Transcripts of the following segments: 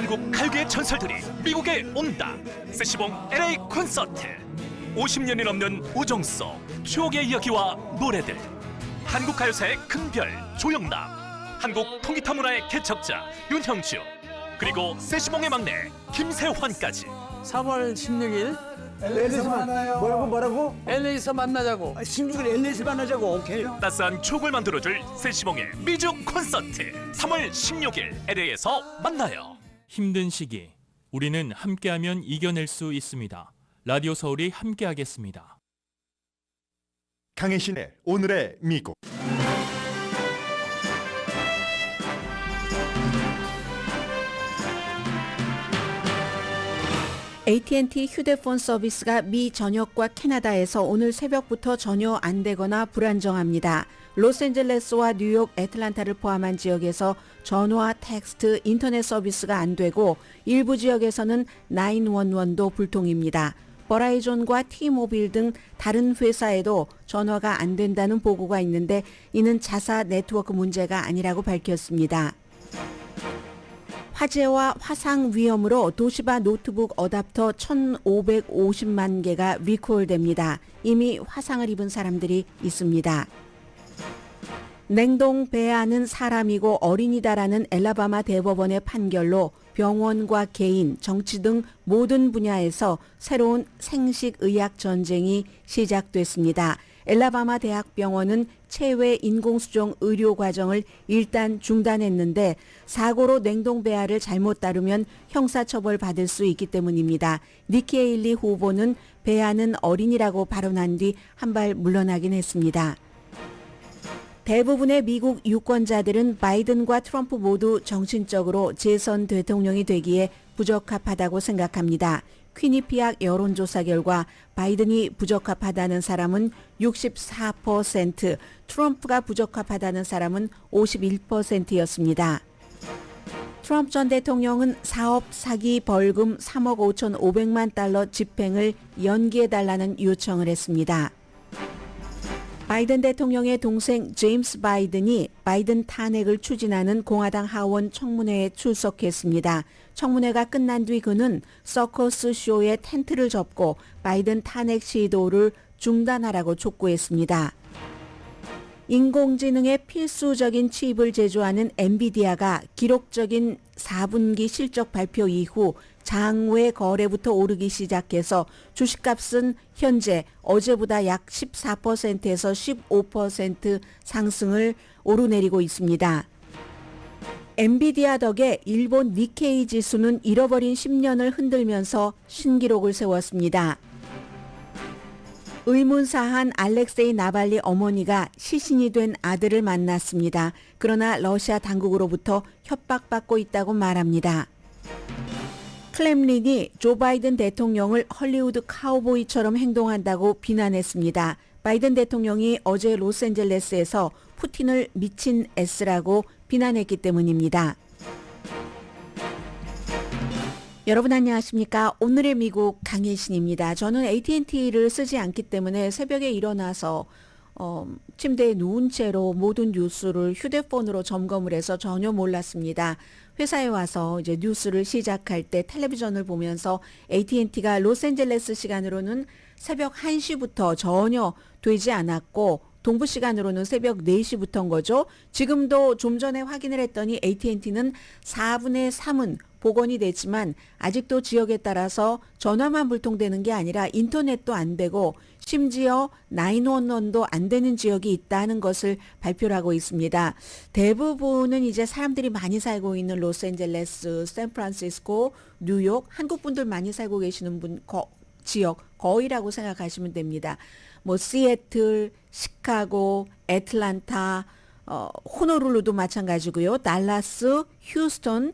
한국 가요계의 전설들이 미국에 온다. 세시봉 LA 콘서트. 50년이 넘는 우정 속 추억의 이야기와 노래들. 한국 가요사의 큰별 조영남, 한국 통기타 문화의 개척자 윤형주, 그리고 세시봉의 막내 김세환까지. 3월 16일 LA에서 만나요. 뭐라고? LA에서 만나자고. 16일 LA에서 만나자고. 오케이. 따스한 추억을 만들어줄 세시봉의 미주 콘서트. 3월 16일 LA에서 만나요. 힘든 시기, 우리는 함께하면 이겨낼 수 있습니다. 라디오 서울이 함께하겠습니다. 강혜신의 오늘의 미국. AT&T 휴대폰 서비스가 미 전역과 캐나다에서 오늘 새벽부터 전혀 안 되거나 불안정합니다. 로스앤젤레스와 뉴욕, 애틀란타를 포함한 지역에서 전화, 텍스트, 인터넷 서비스가 안 되고 일부 지역에서는 911도 불통입니다. 버라이존과 T모빌 등 다른 회사에도 전화가 안 된다는 보고가 있는데 이는 자사 네트워크 문제가 아니라고 밝혔습니다. 화재와 화상 위험으로 도시바 노트북 어댑터 1,550만 개가 리콜됩니다. 이미 화상을 입은 사람들이 있습니다. 냉동 배아는 사람이고 어린이다라는 엘라바마 대법원의 판결로 병원과 개인, 정치 등 모든 분야에서 새로운 생식의학 전쟁이 시작됐습니다. 엘라바마 대학병원은 체외 인공수정 의료 과정을 일단 중단했는데 사고로 냉동배아를 잘못 다루면 형사처벌 받을 수 있기 때문입니다. 니키 헤일리 후보는 배아는 어린이라고 발언한 뒤 한 발 물러나긴 했습니다. 대부분의 미국 유권자들은 바이든과 트럼프 모두 정신적으로 재선 대통령이 되기에 부적합하다고 생각합니다. 퀴니피악 여론조사 결과 바이든이 부적합하다는 사람은 64%, 트럼프가 부적합하다는 사람은 51%였습니다. 트럼프 전 대통령은 사업 사기 벌금 3억 5,500만 달러 집행을 연기해달라는 요청을 했습니다. 바이든 대통령의 동생 제임스 바이든이 바이든 탄핵을 추진하는 공화당 하원 청문회에 출석했습니다. 청문회가 끝난 뒤 그는 서커스 쇼에 텐트를 접고 바이든 탄핵 시도를 중단하라고 촉구했습니다. 인공지능의 필수적인 칩을 제조하는 엔비디아가 기록적인 4분기 실적 발표 이후 장외 거래부터 오르기 시작해서 주식값은 현재 어제보다 약 14%에서 15% 상승을 오르내리고 있습니다. 엔비디아 덕에 일본 니케이 지수는 잃어버린 10년을 흔들면서 신기록을 세웠습니다. 의문사한 알렉세이 나발리 어머니가 시신이 된 아들을 만났습니다. 그러나 러시아 당국으로부터 협박받고 있다고 말합니다. 클렘린이 조 바이든 대통령을 헐리우드 카우보이처럼 행동한다고 비난했습니다. 바이든 대통령이 어제 로스앤젤레스에서 푸틴을 미친 S라고 비난했기 때문입니다. 여러분 안녕하십니까? 오늘의 미국 강혜신입니다. 저는 AT&T를 쓰지 않기 때문에 새벽에 일어나서 침대에 누운 채로 모든 뉴스를 휴대폰으로 점검을 해서 전혀 몰랐습니다. 회사에 와서 이제 뉴스를 시작할 때 텔레비전을 보면서 AT&T가 로스앤젤레스 시간으로는 새벽 1시부터 전혀 되지 않았고 동부 시간으로는 새벽 4시부터인 거죠. 지금도 좀 전에 확인을 했더니 AT&T는 4분의 3은 복원이 됐지만 아직도 지역에 따라서 전화만 불통되는 게 아니라 인터넷도 안 되고 심지어 911도 안 되는 지역이 있다는 것을 발표를 하고 있습니다. 대부분은 이제 사람들이 많이 살고 있는 로스앤젤레스, 샌프란시스코, 뉴욕, 한국 분들 많이 살고 계시는 지역 거의라고 생각하시면 됩니다. 뭐 시애틀, 시카고, 애틀란타, 호노룰루도 마찬가지고요. 달라스, 휴스턴,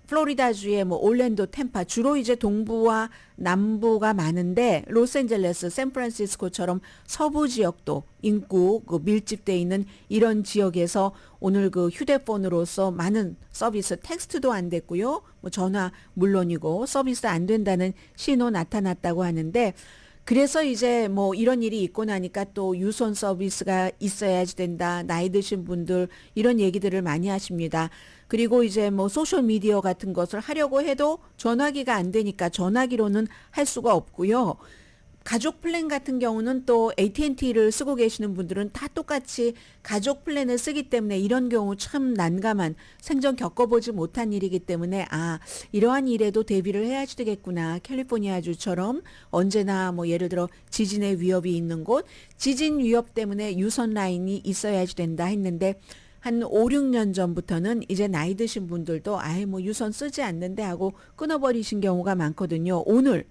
플로리다주의 올랜도, 템파 주로 이제 동부와 남부가 많은데 로스앤젤레스, 샌프란시스코처럼 서부 지역도 인구 밀집돼 있는 이런 지역에서 오늘 휴대폰으로서 많은 서비스 텍스트도 안 됐고요. 전화 물론이고 서비스 안 된다는 신호 나타났다고 하는데 그래서 이제 뭐 이런 일이 있고 나니까 또 유선 서비스가 있어야지 된다. 나이 드신 분들 이런 얘기들을 많이 하십니다. 그리고 이제 뭐 소셜 미디어 같은 것을 하려고 해도 전화기가 안 되니까 전화기로는 할 수가 없고요. 가족 플랜 같은 경우는 또 AT&T를 쓰고 계시는 분들은 다 똑같이 가족 플랜을 쓰기 때문에 이런 경우 참 난감한 생전 겪어보지 못한 일이기 때문에 이러한 일에도 대비를 해야지 되겠구나. 캘리포니아주처럼 언제나 뭐 예를 들어 지진의 위협이 있는 곳, 지진 위협 때문에 유선 라인이 있어야지 된다 했는데 한 5, 6년 전부터는 이제 나이 드신 분들도 아예 뭐 유선 쓰지 않는데 하고 끊어버리신 경우가 많거든요. 오늘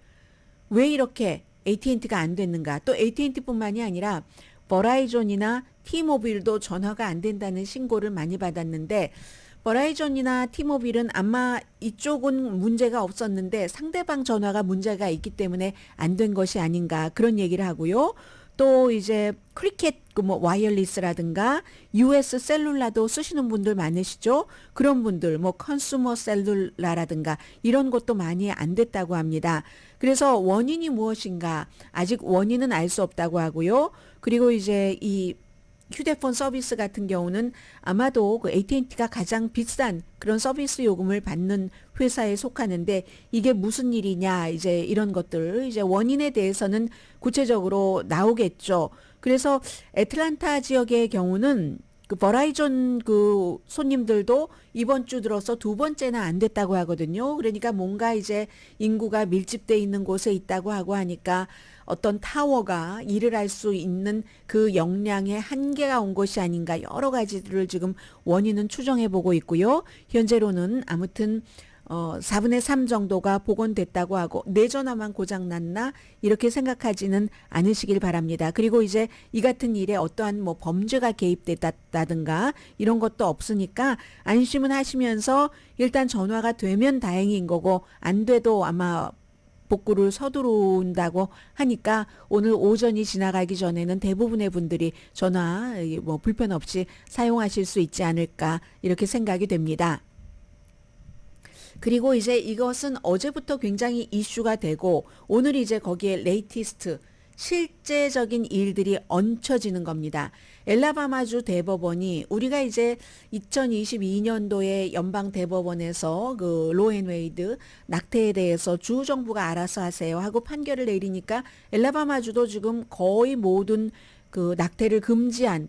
왜 이렇게 AT&T가 안 됐는가? 또 AT&T뿐만이 아니라 버라이존이나 T모빌도 전화가 안 된다는 신고를 많이 받았는데 버라이존이나 T모빌은 아마 이쪽은 문제가 없었는데 상대방 전화가 문제가 있기 때문에 안 된 것이 아닌가 그런 얘기를 하고요. 또 이제 크리켓 뭐 와이어리스라든가 US 셀룰라도 쓰시는 분들 많으시죠. 그런 분들 뭐 컨슈머 셀룰라라든가 이런 것도 많이 안 됐다고 합니다. 그래서 원인이 무엇인가 아직 원인은 알 수 없다고 하고요. 그리고 이제 이 휴대폰 서비스 같은 경우는 아마도 그 AT&T가 가장 비싼 그런 서비스 요금을 받는 회사에 속하는데 이게 무슨 일이냐 이제 이런 것들 이제 원인에 대해서는 구체적으로 나오겠죠. 그래서 애틀란타 지역의 경우는 그 버라이존 그 손님들도 이번 주 들어서 두 번째나 안 됐다고 하거든요. 그러니까 뭔가 이제 인구가 밀집돼 있는 곳에 있다고 하고 하니까 어떤 타워가 일을 할 수 있는 그 역량의 한계가 온 것이 아닌가 여러 가지들을 지금 원인은 추정해 보고 있고요. 현재로는 아무튼 4분의 3 정도가 복원됐다고 하고 내 전화만 고장났나 이렇게 생각하지는 않으시길 바랍니다. 그리고 이제 이 같은 일에 어떠한 뭐 범죄가 개입됐다든가 이런 것도 없으니까 안심은 하시면서 일단 전화가 되면 다행인 거고 안 돼도 아마 복구를 서두른다고 하니까 오늘 오전이 지나가기 전에는 대부분의 분들이 전화 뭐 불편 없이 사용하실 수 있지 않을까 이렇게 생각이 됩니다. 그리고 이제 이것은 어제부터 굉장히 이슈가 되고 오늘 이제 거기에 레이티스트 실제적인 일들이 얹혀지는 겁니다. 엘라바마주 대법원이 우리가 이제 2022년도에 연방 대법원에서 그 로앤웨이드 낙태에 대해서 주 정부가 알아서 하세요 하고 판결을 내리니까 엘라바마주도 지금 거의 모든 그 낙태를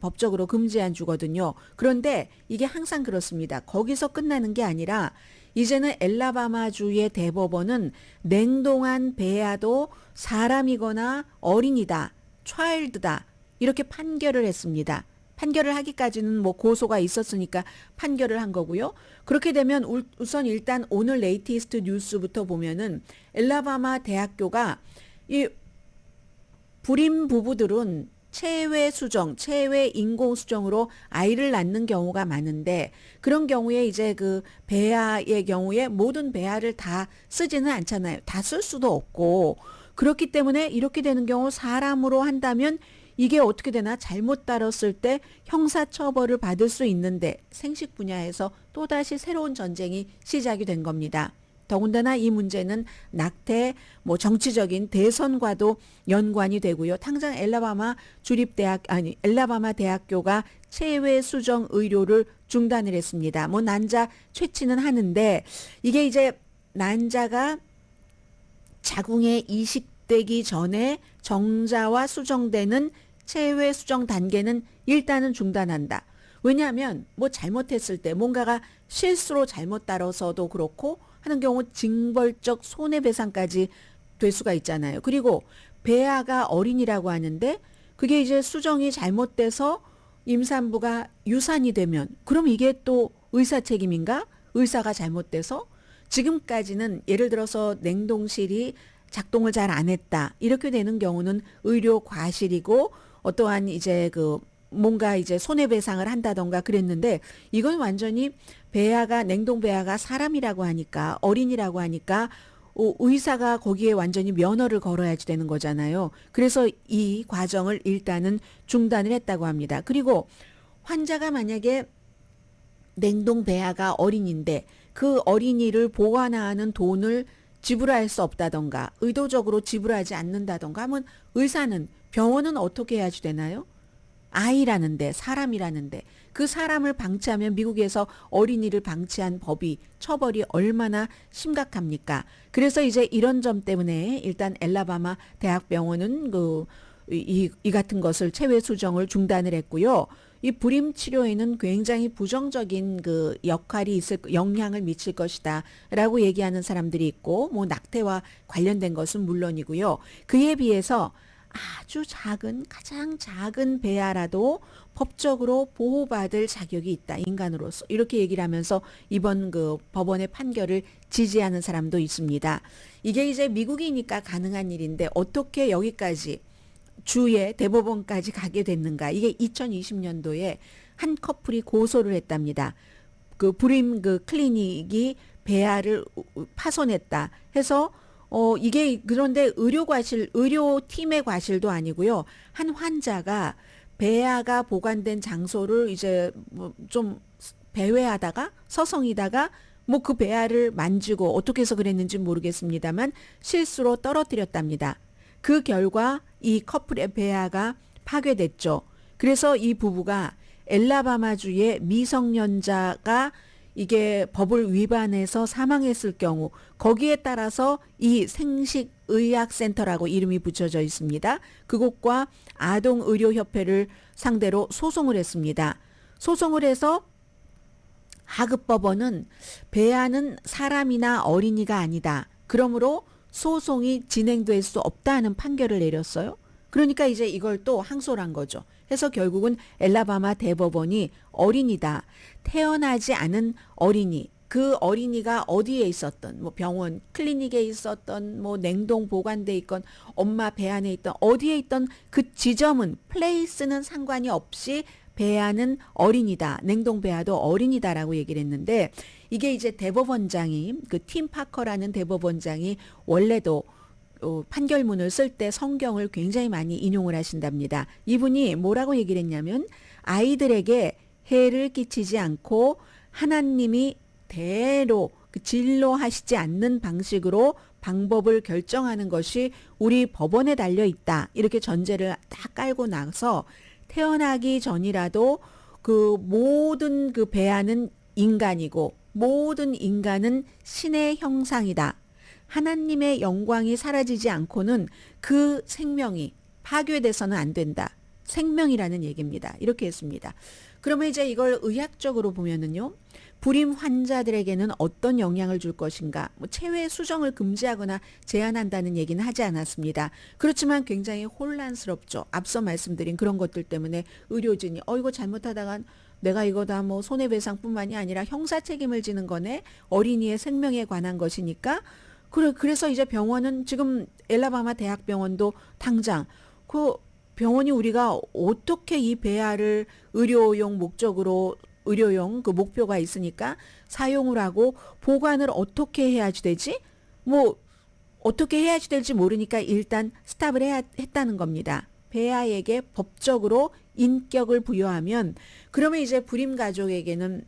법적으로 금지한 주거든요. 그런데 이게 항상 그렇습니다. 거기서 끝나는 게 아니라 이제는 엘라바마주의 대법원은 냉동한 배아도 사람이거나 어린이다, 차일드다 이렇게 판결을 했습니다. 판결을 하기까지는 뭐 고소가 있었으니까 판결을 한 거고요. 그렇게 되면 우선 일단 오늘 레이티스트 뉴스부터 보면은 엘라바마 대학교가 이 불임 부부들은 체외 수정, 체외 인공 수정으로 아이를 낳는 경우가 많은데 그런 경우에 이제 그 배아의 경우에 모든 배아를 다 쓰지는 않잖아요. 다 쓸 수도 없고 그렇기 때문에 이렇게 되는 경우 사람으로 한다면 이게 어떻게 되나 잘못 다뤘을 때 형사처벌을 받을 수 있는데 생식 분야에서 또다시 새로운 전쟁이 시작이 된 겁니다. 더군다나 이 문제는 낙태, 뭐 정치적인 대선과도 연관이 되고요. 당장 엘라바마 대학교가 체외 수정 의료를 중단을 했습니다. 뭐 난자 채취는 하는데 이게 이제 난자가 자궁에 이식되기 전에 정자와 수정되는 체외 수정 단계는 일단은 중단한다. 왜냐하면 뭐 잘못했을 때 뭔가가 실수로 잘못 다뤄서도 그렇고 하는 경우 징벌적 손해배상까지 될 수가 있잖아요. 그리고 배아가 어린이라고 하는데 그게 이제 수정이 잘못돼서 임산부가 유산이 되면 그럼 이게 또 의사 책임인가? 의사가 잘못돼서 지금까지는 예를 들어서 냉동실이 작동을 잘 안 했다. 이렇게 되는 경우는 의료 과실이고 어떠한 이제 그 뭔가 이제 손해배상을 한다던가 그랬는데 이건 완전히 냉동 배아가 사람이라고 하니까 어린이라고 하니까 의사가 거기에 완전히 면허를 걸어야지 되는 거잖아요. 그래서 이 과정을 일단은 중단을 했다고 합니다. 그리고 환자가 만약에 냉동 배아가 어린인데 그 어린이를 보관하는 돈을 지불할 수 없다던가 의도적으로 지불하지 않는다던가 하면 의사는 병원은 어떻게 해야지 되나요? 아이라는데 사람이라는데 그 사람을 방치하면 미국에서 어린이를 방치한 법이 처벌이 얼마나 심각합니까? 그래서 이제 이런 점 때문에 일단 엘라바마 대학병원은 이 같은 것을 체외 수정을 중단을 했고요. 이 불임 치료에는 굉장히 부정적인 그 역할이 영향을 미칠 것이다라고 얘기하는 사람들이 있고, 뭐 낙태와 관련된 것은 물론이고요. 그에 비해서 아주 가장 작은 배아라도 법적으로 보호받을 자격이 있다, 인간으로서. 이렇게 얘기를 하면서 이번 그 법원의 판결을 지지하는 사람도 있습니다. 이게 이제 미국이니까 가능한 일인데 어떻게 여기까지 주의 대법원까지 가게 됐는가? 이게 2020년도에 한 커플이 고소를 했답니다. 그 불임 그 클리닉이 배아를 파손했다 해서 이게 그런데 의료팀의 과실도 아니고요. 한 환자가 배아가 보관된 장소를 이제 뭐 좀 배회하다가 서성이다가 뭐 그 배아를 만지고 어떻게 해서 그랬는지 모르겠습니다만 실수로 떨어뜨렸답니다. 그 결과 이 커플의 배아가 파괴됐죠. 그래서 이 부부가 엘라바마주의 미성년자가 이게 법을 위반해서 사망했을 경우 거기에 따라서 이 생식의학센터라고 이름이 붙여져 있습니다. 그곳과 아동의료협회를 상대로 소송을 했습니다. 소송을 해서 하급법원은 배아는 사람이나 어린이가 아니다. 그러므로 소송이 진행될 수 없다는 판결을 내렸어요. 그러니까 이제 이걸 또 항소를 한 거죠. 해서 결국은 엘라바마 대법원이 어린이다. 태어나지 않은 어린이. 그 어린이가 어디에 있었던, 뭐 병원, 클리닉에 있었던, 뭐 냉동 보관돼 있건, 엄마 배 안에 있던, 어디에 있던 그 지점은, 플레이스는 상관이 없이 배아는 어린이다. 냉동 배아도 어린이다라고 얘기를 했는데, 이게 이제 대법원장이, 그 팀 파커라는 대법원장이 원래도 판결문을 쓸 때 성경을 굉장히 많이 인용을 하신답니다. 이분이 뭐라고 얘기를 했냐면, 아이들에게 해를 끼치지 않고 하나님이 대로 진로하시지 않는 방식으로 방법을 결정하는 것이 우리 법원에 달려 있다. 이렇게 전제를 딱 깔고 나서 태어나기 전이라도 그 모든 그 배아는 인간이고 모든 인간은 신의 형상이다. 하나님의 영광이 사라지지 않고는 그 생명이 파괴돼서는 안 된다. 생명이라는 얘기입니다. 이렇게 했습니다. 그러면 이제 이걸 의학적으로 보면은요, 불임 환자들에게는 어떤 영향을 줄 것인가, 뭐 체외 수정을 금지하거나 제한한다는 얘기는 하지 않았습니다. 그렇지만 굉장히 혼란스럽죠. 앞서 말씀드린 그런 것들 때문에 의료진이 이거 잘못하다가 내가 이거 다 뭐 손해배상뿐만이 아니라 형사 책임을 지는 거네. 어린이의 생명에 관한 것이니까. 그래서 이제 병원은 지금 엘라바마 대학병원도 당장 그 병원이 우리가 어떻게 이 배아를 의료용 목적으로 의료용 그 목표가 있으니까 사용을 하고 보관을 어떻게 해야지 되지? 뭐 어떻게 해야지 될지 모르니까 일단 스탑을 했다는 겁니다. 배아에게 법적으로 인격을 부여하면 그러면 이제 불임 가족에게는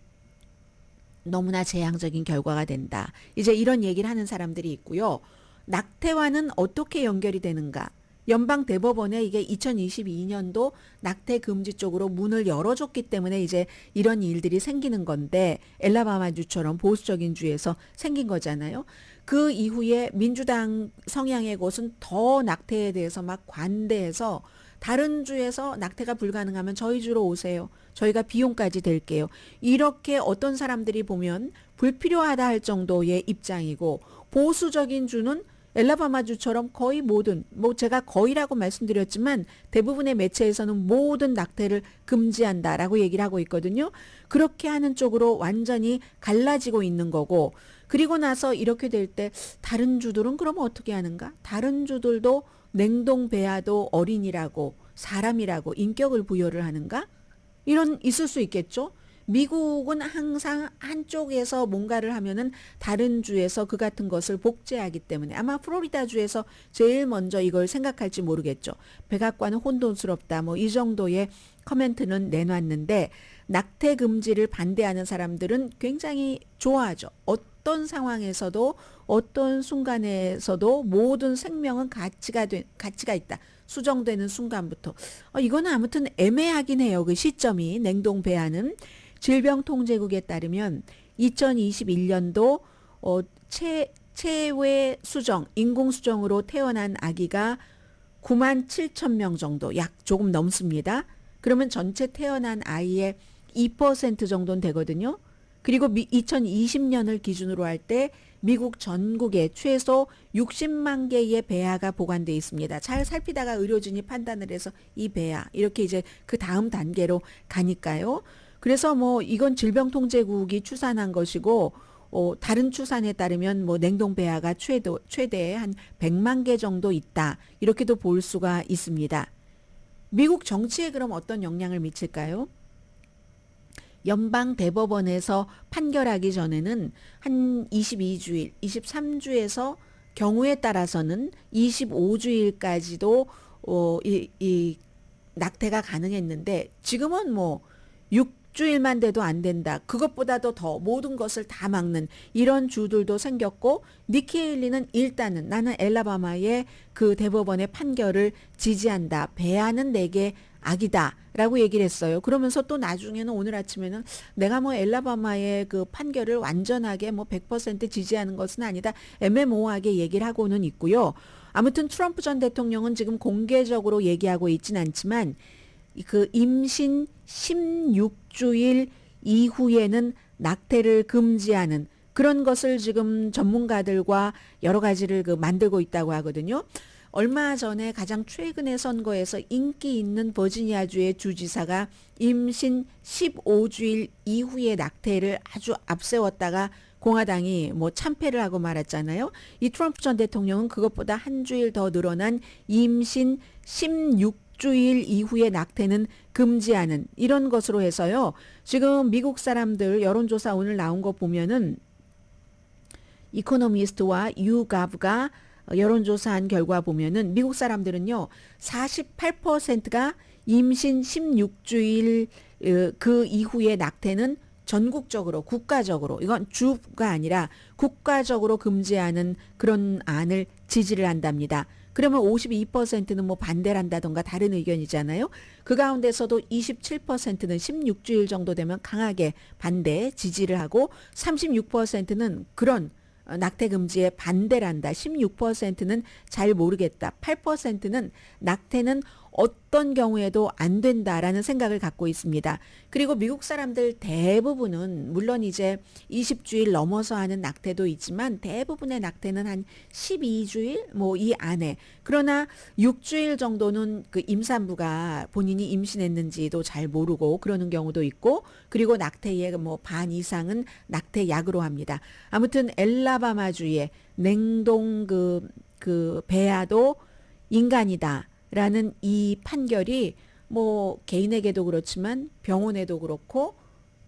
너무나 재앙적인 결과가 된다. 이제 이런 얘기를 하는 사람들이 있고요. 낙태와는 어떻게 연결이 되는가? 연방 대법원에 이게 2022년도 낙태 금지 쪽으로 문을 열어줬기 때문에 이제 이런 일들이 생기는 건데, 엘라바마주처럼 보수적인 주에서 생긴 거잖아요. 그 이후에 민주당 성향의 곳은 더 낙태에 대해서 막 관대해서 다른 주에서 낙태가 불가능하면 저희 주로 오세요. 저희가 비용까지 댈게요. 이렇게 어떤 사람들이 보면 불필요하다 할 정도의 입장이고, 보수적인 주는 엘라바마주처럼 거의 모든, 뭐 제가 거의라고 말씀드렸지만 대부분의 매체에서는 모든 낙태를 금지한다라고 얘기를 하고 있거든요. 그렇게 하는 쪽으로 완전히 갈라지고 있는 거고, 그리고 나서 이렇게 될 때 다른 주들은 그럼 어떻게 하는가? 다른 주들도 냉동 배아도 어린이라고 사람이라고 인격을 부여를 하는가? 있을 수 있겠죠. 미국은 항상 한쪽에서 뭔가를 하면은 다른 주에서 그 같은 것을 복제하기 때문에 아마 플로리다 주에서 제일 먼저 이걸 생각할지 모르겠죠. 백악관은 혼돈스럽다. 뭐 이 정도의 커멘트는 내놨는데, 낙태 금지를 반대하는 사람들은 굉장히 좋아하죠. 어떤 상황에서도 어떤 순간에서도 모든 생명은 가치가 있다. 수정되는 순간부터. 이거는 아무튼 애매하긴 해요. 그 시점이 냉동 배아는 질병통제국에 따르면 2021년도 체외 수정, 인공 수정으로 태어난 아기가 9만 7천 명 정도, 약 조금 넘습니다. 그러면 전체 태어난 아이의 2% 정도는 되거든요. 그리고 2020년을 기준으로 할 때 미국 전국에 최소 60만 개의 배아가 보관되어 있습니다. 잘 살피다가 의료진이 판단을 해서 이 배아 이렇게 이제 그 다음 단계로 가니까요. 그래서 뭐 이건 질병통제국이 추산한 것이고 다른 추산에 따르면 뭐 냉동 배아가 최대 한 100만 개 정도 있다. 이렇게도 볼 수가 있습니다. 미국 정치에 그럼 어떤 영향을 미칠까요? 연방 대법원에서 판결하기 전에는 한 22주일, 23주에서 경우에 따라서는 25주일까지도 이 낙태가 가능했는데 지금은 뭐 6주일만 돼도 안 된다. 그것보다도 더 모든 것을 다 막는 이런 주들도 생겼고 니키 헤일리는 일단은 나는 엘라바마의 그 대법원의 판결을 지지한다. 배아는 내게 악이다 라고 얘기를 했어요. 그러면서 또 나중에는 오늘 아침에는 내가 뭐 엘라바마의 그 판결을 완전하게 뭐 100% 지지하는 것은 아니다. 애매모호하게 얘기를 하고는 있고요. 아무튼 트럼프 전 대통령은 지금 공개적으로 얘기하고 있진 않지만 그 임신 16주일 이후에는 낙태를 금지하는 그런 것을 지금 전문가들과 여러 가지를 만들고 있다고 하거든요. 얼마 전에 가장 최근의 선거에서 인기 있는 버지니아주의 주지사가 임신 15주일 이후의 낙태를 아주 앞세웠다가 공화당이 뭐 참패를 하고 말았잖아요. 이 트럼프 전 대통령은 그것보다 한 주일 더 늘어난 임신 16주일 이후의 낙태는 금지하는 이런 것으로 해서요. 지금 미국 사람들 여론조사 오늘 나온 거 보면은 이코노미스트와 유가브가 여론조사한 결과 보면은 미국 사람들은요 48%가 임신 16주일 그 이후의 낙태는 전국적으로 국가적으로 이건 주가 아니라 국가적으로 금지하는 그런 안을 지지를 한답니다. 그러면 52%는 뭐 반대를 한다던가 다른 의견이잖아요. 그 가운데서도 27%는 16주일 정도 되면 강하게 반대 지지를 하고 36%는 그런 낙태 금지에 반대를 한다. 16%는 잘 모르겠다. 8%는 낙태는 어떤 경우에도 안 된다라는 생각을 갖고 있습니다. 그리고 미국 사람들 대부분은 물론 이제 20주일 넘어서 하는 낙태도 있지만 대부분의 낙태는 한 12주일 뭐 이 안에 그러나 6주일 정도는 그 임산부가 본인이 임신했는지도 잘 모르고 그러는 경우도 있고 그리고 낙태의 뭐 반 이상은 낙태약으로 합니다. 아무튼 엘라바마주의 냉동 그 배아도 인간이다. 라는 이 판결이 뭐 개인에게도 그렇지만 병원에도 그렇고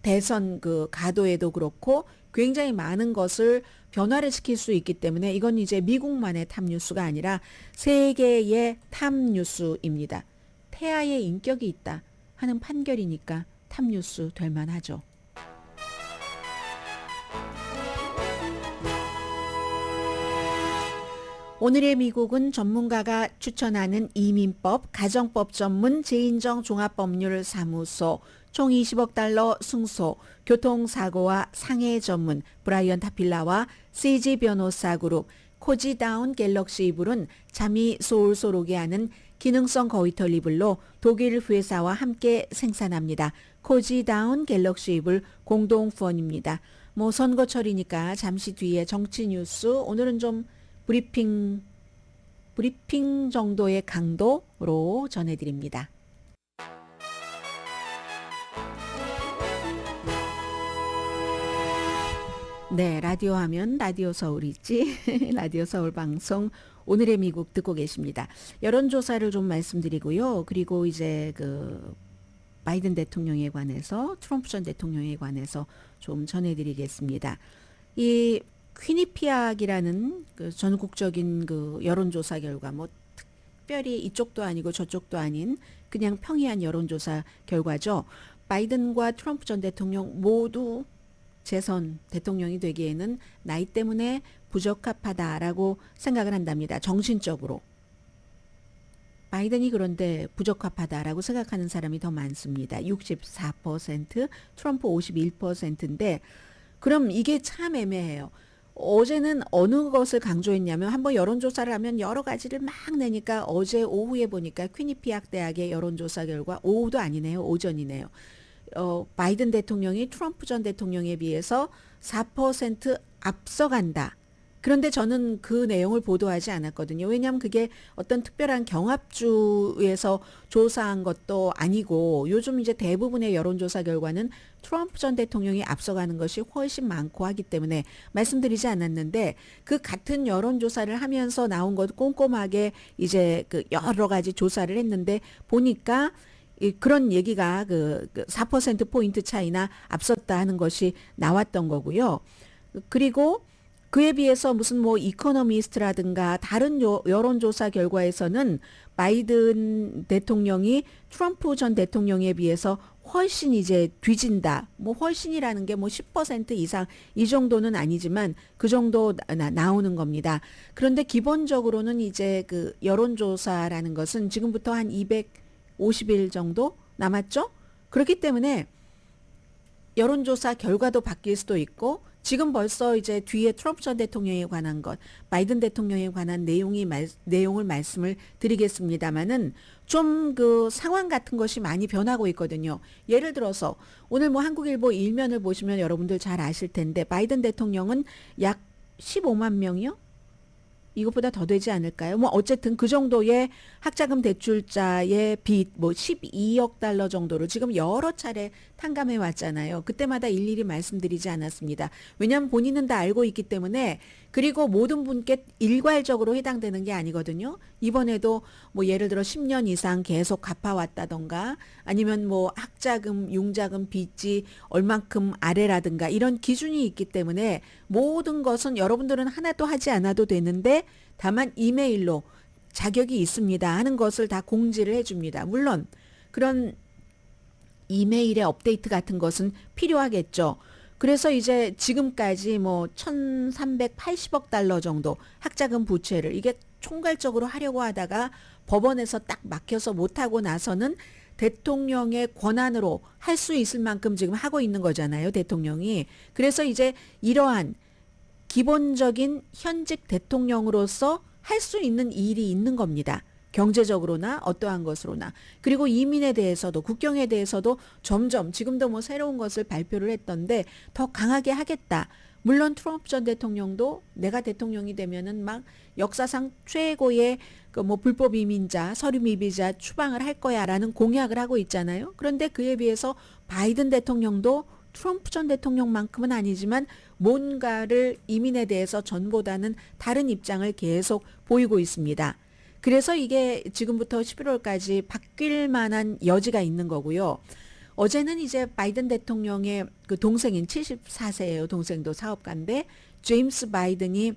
대선 그 가도에도 그렇고 굉장히 많은 것을 변화를 시킬 수 있기 때문에 이건 이제 미국만의 탑뉴스가 아니라 세계의 탑뉴스입니다. 태아의 인격이 있다 하는 판결이니까 탑뉴스 될 만하죠. 오늘의 미국은 전문가가 추천하는 이민법, 가정법 전문 재인정 종합법률사무소, 총 20억 달러 승소, 교통사고와 상해 전문 브라이언 타필라와 CG 변호사 그룹, 코지다운 갤럭시 이불은 잠이 솔솔 오게 하는 기능성 거위털 이불로 독일 회사와 함께 생산합니다. 코지다운 갤럭시 이불 공동 후원입니다. 뭐 선거철이니까 잠시 뒤에 정치 뉴스 오늘은 좀 브리핑 정도의 강도로 전해드립니다. 네, 라디오 하면 라디오 서울이지. 라디오 서울 방송 오늘의 미국 듣고 계십니다. 여론조사를 좀 말씀드리고요. 그리고 이제 그 바이든 대통령에 관해서 트럼프 전 대통령에 관해서 좀 전해드리겠습니다. 이 퀴니피악이라는 그 전국적인 그 여론조사 결과 뭐 특별히 이쪽도 아니고 저쪽도 아닌 그냥 평이한 여론조사 결과죠. 바이든과 트럼프 전 대통령 모두 재선 대통령이 되기에는 나이 때문에 부적합하다라고 생각을 한답니다. 정신적으로. 바이든이 그런데 부적합하다라고 생각하는 사람이 더 많습니다. 64%, 트럼프 51%인데 그럼 이게 참 애매해요. 어제는 어느 것을 강조했냐면 한번 여론조사를 하면 여러 가지를 막 내니까 어제 오후에 보니까 퀴니피악 대학의 여론조사 결과 오후도 아니네요. 오전이네요. 바이든 대통령이 트럼프 전 대통령에 비해서 4% 앞서간다. 그런데 저는 그 내용을 보도하지 않았거든요. 왜냐하면 그게 어떤 특별한 경합주에서 조사한 것도 아니고 요즘 이제 대부분의 여론조사 결과는 트럼프 전 대통령이 앞서가는 것이 훨씬 많고 하기 때문에 말씀드리지 않았는데 그 같은 여론조사를 하면서 나온 것 꼼꼼하게 이제 그 여러 가지 조사를 했는데 보니까 그런 얘기가 그 4%포인트 차이나 앞섰다 하는 것이 나왔던 거고요. 그리고 그에 비해서 무슨 뭐 이코노미스트라든가 다른 여론조사 결과에서는 바이든 대통령이 트럼프 전 대통령에 비해서 훨씬 이제 뒤진다. 뭐 훨씬이라는 게 뭐 10% 이상 이 정도는 아니지만 그 정도 나오는 겁니다. 그런데 기본적으로는 이제 그 여론조사라는 것은 지금부터 한 250일 정도 남았죠? 그렇기 때문에 여론조사 결과도 바뀔 수도 있고 지금 벌써 이제 뒤에 트럼프 전 대통령에 관한 것, 바이든 대통령에 관한 내용을 말씀을 드리겠습니다만은 좀 그 상황 같은 것이 많이 변하고 있거든요. 예를 들어서 오늘 뭐 한국일보 일면을 보시면 여러분들 잘 아실 텐데 바이든 대통령은 약 15만 명이요? 이것보다 더 되지 않을까요? 뭐 어쨌든 그 정도의 학자금 대출자의 빚 뭐 12억 달러 정도로 지금 여러 차례 탕감해 왔잖아요. 그때마다 일일이 말씀드리지 않았습니다. 왜냐하면 본인은 다 알고 있기 때문에 그리고 모든 분께 일괄적으로 해당되는 게 아니거든요. 이번에도 뭐 예를 들어 10년 이상 계속 갚아왔다던가 아니면 뭐 학자금, 융자금 빚이 얼만큼 아래라든가 이런 기준이 있기 때문에 모든 것은 여러분들은 하나도 하지 않아도 되는데 다만 이메일로 자격이 있습니다 하는 것을 다 공지를 해줍니다. 물론 그런 이메일의 업데이트 같은 것은 필요하겠죠. 그래서 이제 지금까지 뭐 1380억 달러 정도 학자금 부채를 이게 총괄적으로 하려고 하다가 법원에서 딱 막혀서 못하고 나서는 대통령의 권한으로 할 수 있을 만큼 지금 하고 있는 거잖아요. 대통령이. 그래서 이제 이러한 기본적인 현직 대통령으로서 할 수 있는 일이 있는 겁니다. 경제적으로나 어떠한 것으로나. 그리고 이민에 대해서도 국경에 대해서도 점점 지금도 뭐 새로운 것을 발표를 했던데 더 강하게 하겠다. 물론 트럼프 전 대통령도 내가 대통령이 되면은 막 역사상 최고의 그 뭐 불법 이민자, 서류 미비자 추방을 할 거야라는 공약을 하고 있잖아요. 그런데 그에 비해서 바이든 대통령도 트럼프 전 대통령만큼은 아니지만 뭔가를 이민에 대해서 전보다는 다른 입장을 계속 보이고 있습니다. 그래서 이게 지금부터 11월까지 바뀔 만한 여지가 있는 거고요. 어제는 이제 바이든 대통령의 그 동생인 74세예요. 동생도 사업가인데 제임스 바이든이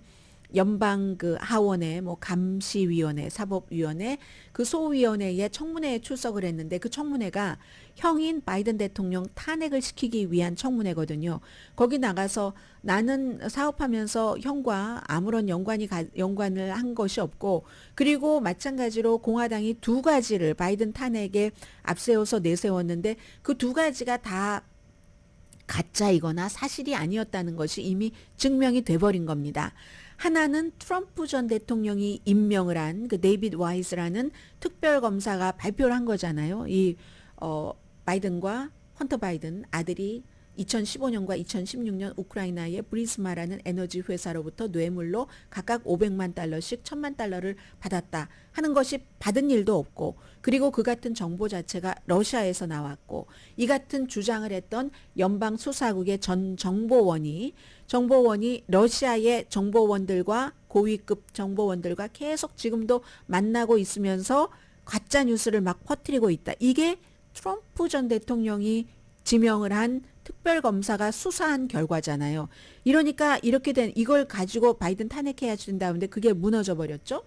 연방 그 하원의 뭐 감시위원회, 사법위원회 그 소위원회에 청문회에 출석을 했는데 그 청문회가 형인 바이든 대통령 탄핵을 시키기 위한 청문회거든요. 거기 나가서 나는 사업하면서 형과 아무런 연관을 한 것이 없고 그리고 마찬가지로 공화당이 두 가지를 바이든 탄핵에 앞세워서 내세웠는데 그 두 가지가 다 가짜이거나 사실이 아니었다는 것이 이미 증명이 돼버린 겁니다. 하나는 트럼프 전 대통령이 임명을 한 그 데이빗 와이스라는 특별검사가 발표를 한 거잖아요. 바이든과 헌터 바이든 아들이 2015년과 2016년 우크라이나의 브리스마라는 에너지 회사로부터 뇌물로 각각 500만 달러씩 1000만 달러를 받았다 하는 것이 받은 일도 없고 그리고 그 같은 정보 자체가 러시아에서 나왔고 이 같은 주장을 했던 연방수사국의 전 정보원이 러시아의 정보원들과 고위급 정보원들과 계속 지금도 만나고 있으면서 가짜 뉴스를 막 퍼뜨리고 있다. 이게 트럼프 전 대통령이 지명을 한 특별검사가 수사한 결과잖아요. 이러니까 이렇게 된 이걸 가지고 바이든 탄핵해야 된다는데 그게 무너져 버렸죠.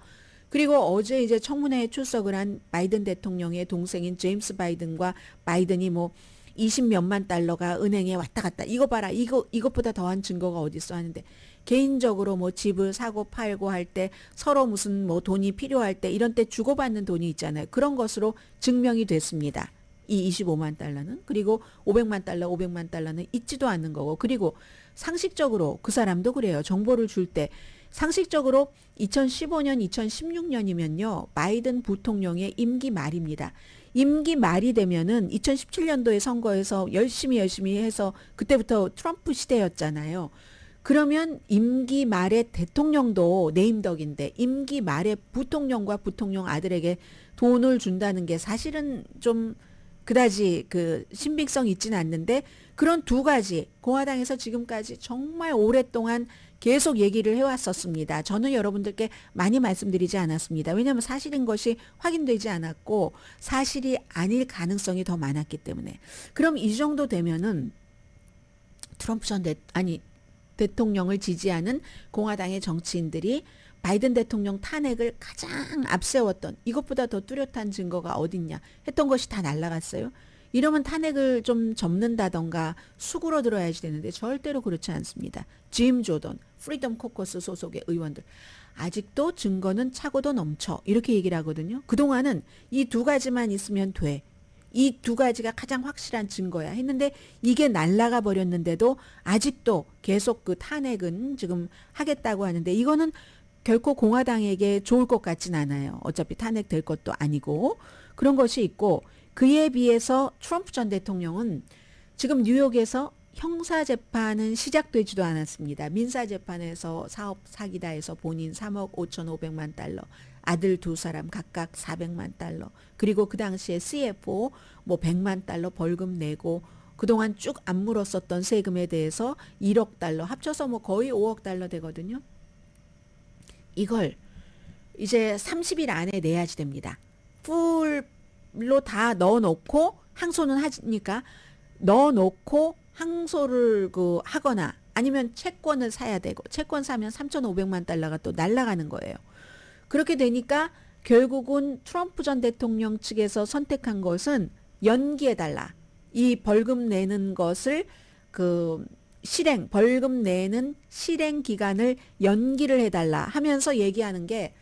그리고 어제 이제 청문회에 출석을 한 바이든 대통령의 동생인 제임스 바이든과 바이든이 뭐 20몇만 달러가 은행에 왔다 갔다. 이거 봐라. 이것보다 더한 증거가 어디 있어 하는데 개인적으로 뭐 집을 사고 팔고 할 때 서로 무슨 뭐 돈이 필요할 때 이런 때 주고받는 돈이 있잖아요. 그런 것으로 증명이 됐습니다. 이 25만 달러는. 그리고 500만 달러는 있지도 않는 거고. 그리고 상식적으로 그 사람도 그래요. 정보를 줄 때 상식적으로 2015년, 2016년이면요. 바이든 부통령의 임기 말입니다. 임기 말이 되면은 2017년도에 선거에서 열심히 해서 그때부터 트럼프 시대였잖아요. 그러면 임기 말에 대통령도 네임덕인데 임기 말에 부통령과 부통령 아들에게 돈을 준다는 게 사실은 좀 그다지 그 신빙성 있지는 않는데 그런 두 가지 공화당에서 지금까지 정말 오랫동안 계속 얘기를 해왔었습니다. 저는 여러분들께 많이 말씀드리지 않았습니다. 왜냐하면 사실인 것이 확인되지 않았고 사실이 아닐 가능성이 더 많았기 때문에. 그럼 이 정도 되면은 트럼프 대통령을 지지하는 공화당의 정치인들이 바이든 대통령 탄핵을 가장 앞세웠던 이것보다 더 뚜렷한 증거가 어딨냐 했던 것이 다 날아갔어요. 이러면 탄핵을 좀 접는다던가 수구로 들어야지 되는데 절대로 그렇지 않습니다. 짐 조던, 프리덤 코커스 소속의 의원들 아직도 증거는 차고도 넘쳐 이렇게 얘기를 하거든요. 그동안은 이 두 가지만 있으면 돼. 이 두 가지가 가장 확실한 증거야 했는데 이게 날아가 버렸는데도 아직도 계속 그 탄핵은 지금 하겠다고 하는데 이거는 결코 공화당에게 좋을 것 같진 않아요. 어차피 탄핵될 것도 아니고 그런 것이 있고 그에 비해서 트럼프 전 대통령은 지금 뉴욕에서 형사재판은 시작되지도 않았습니다. 민사재판에서 사업 사기다 해서 본인 3억 5,500만 달러, 아들 두 사람 각각 400만 달러, 그리고 그 당시에 CFO 뭐 100만 달러 벌금 내고 그동안 쭉 안 물었었던 세금에 대해서 1억 달러 합쳐서 뭐 거의 5억 달러 되거든요. 이걸 이제 30일 안에 내야지 됩니다. 풀로 다 넣어놓고 항소는 하니까 넣어놓고 항소를 하거나 아니면 채권을 사야 되고 채권 사면 3,500만 달러가 또 날아가는 거예요. 그렇게 되니까 결국은 트럼프 전 대통령 측에서 선택한 것은 연기해달라. 이 벌금 내는 것을 벌금 내는 실행 기간을 연기를 해달라 하면서 얘기하는 게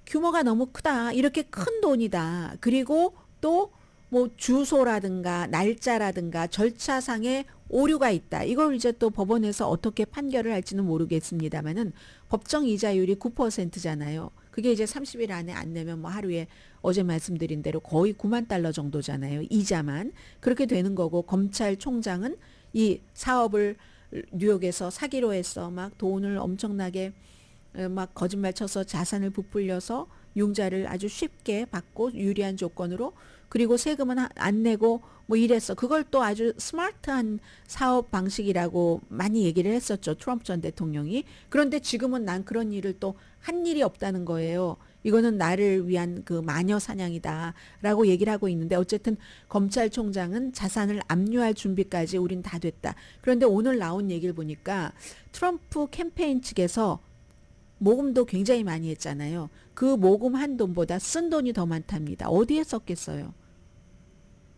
규모가 너무 크다. 이렇게 큰 돈이다. 그리고 또 뭐 주소라든가 날짜라든가 절차상의 오류가 있다. 이걸 이제 또 법원에서 어떻게 판결을 할지는 모르겠습니다만은 법정 이자율이 9%잖아요. 그게 이제 30일 안에 안 내면 뭐 하루에 어제 말씀드린 대로 거의 9만 달러 정도잖아요. 이자만. 그렇게 되는 거고 검찰총장은 이 사업을 뉴욕에서 사기로 해서 막 돈을 엄청나게 막 거짓말 쳐서 자산을 부풀려서 융자를 아주 쉽게 받고 유리한 조건으로 그리고 세금은 안 내고 뭐 이랬어. 그걸 또 아주 스마트한 사업 방식이라고 많이 얘기를 했었죠. 트럼프 전 대통령이. 그런데 지금은 난 그런 일을 또 한 일이 없다는 거예요. 이거는 나를 위한 그 마녀 사냥이다라고 얘기를 하고 있는데 어쨌든 검찰총장은 자산을 압류할 준비까지 우린 다 됐다. 그런데 오늘 나온 얘기를 보니까 트럼프 캠페인 측에서 모금도 굉장히 많이 했잖아요. 그 모금한 돈보다 쓴 돈이 더 많답니다. 어디에 썼겠어요?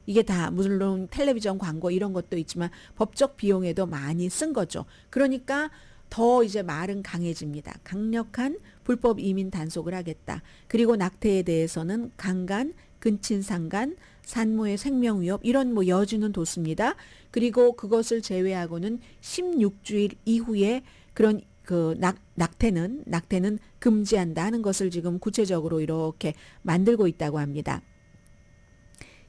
이게 다 물론 텔레비전 광고 이런 것도 있지만 법적 비용에도 많이 쓴 거죠. 그러니까 더 이제 말은 강해집니다. 강력한 불법 이민 단속을 하겠다. 그리고 낙태에 대해서는 강간, 근친상간, 산모의 생명위협 이런 뭐 여지는 뒀습니다. 그리고 그것을 제외하고는 16주일 이후에 그런 낙태는 금지한다 하는 것을 지금 구체적으로 이렇게 만들고 있다고 합니다.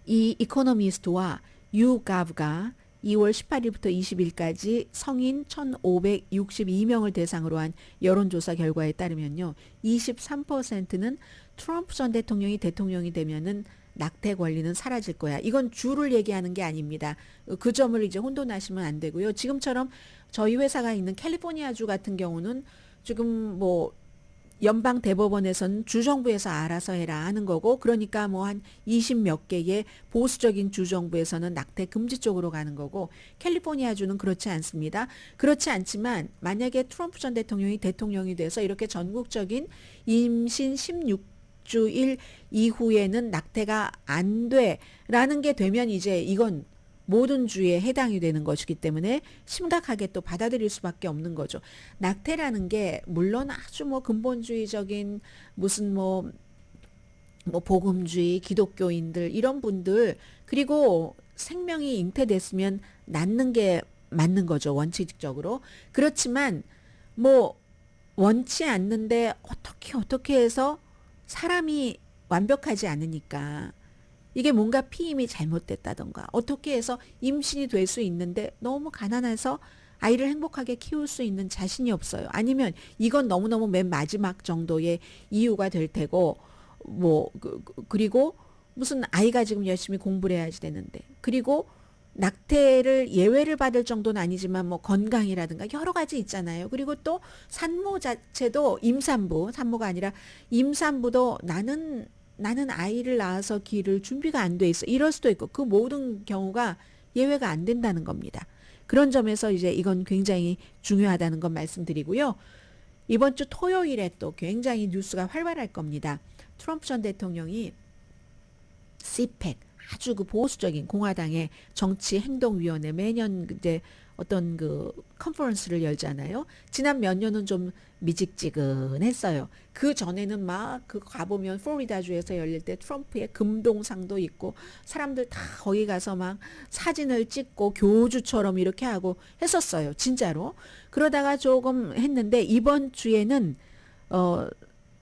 이 이코노미스트와 YouGov가 2월 18일부터 20일까지 성인 1,562명을 대상으로 한 여론조사 결과에 따르면요. 23%는 트럼프 전 대통령이 되면은 낙태 권리는 사라질 거야. 이건 주를 얘기하는 게 아닙니다. 그 점을 이제 혼돈하시면 안 되고요. 지금처럼 저희 회사가 있는 캘리포니아주 같은 경우는 지금 뭐 연방 대법원에서는 주정부에서 알아서 해라 하는 거고 그러니까 뭐 한 20몇 개의 보수적인 주정부에서는 낙태 금지 쪽으로 가는 거고 캘리포니아주는 그렇지 않습니다. 그렇지 않지만 만약에 트럼프 전 대통령이 돼서 이렇게 전국적인 임신 16주일 이후에는 낙태가 안 돼라는 게 되면 이제 이건 모든 주에 해당이 되는 것이기 때문에 심각하게 또 받아들일 수밖에 없는 거죠. 낙태라는 게 물론 아주 뭐 근본주의적인 무슨 뭐 복음주의 기독교인들 이런 분들 그리고 생명이 잉태됐으면 낳는 게 맞는 거죠. 원칙적으로. 그렇지만 뭐 원치 않는데 어떻게 해서 사람이 완벽하지 않으니까 이게 뭔가 피임이 잘못됐다던가 어떻게 해서 임신이 될 수 있는데 너무 가난해서 아이를 행복하게 키울 수 있는 자신이 없어요. 아니면 이건 너무너무 맨 마지막 정도의 이유가 될 테고 그리고 무슨 아이가 지금 열심히 공부를 해야지 되는데 그리고 낙태를 예외를 받을 정도는 아니지만 뭐 건강이라든가 여러 가지 있잖아요. 그리고 또 산모 자체도 산모가 아니라 임산부도 나는 아이를 낳아서 기를 준비가 안 돼 있어. 이럴 수도 있고 그 모든 경우가 예외가 안 된다는 겁니다. 그런 점에서 이제 이건 굉장히 중요하다는 건 말씀드리고요. 이번 주 토요일에 또 굉장히 뉴스가 활발할 겁니다. 트럼프 전 대통령이 CPAC 아주 그 보수적인 공화당의 정치행동위원회 매년 이제 어떤 그 컨퍼런스를 열잖아요. 지난 몇 년은 좀 미직지근했어요. 그 전에는 막 그 가보면 플로리다주에서 열릴 때 트럼프의 금동상도 있고 사람들 다 거기 가서 막 사진을 찍고 교주처럼 이렇게 하고 했었어요. 진짜로. 그러다가 조금 했는데 이번 주에는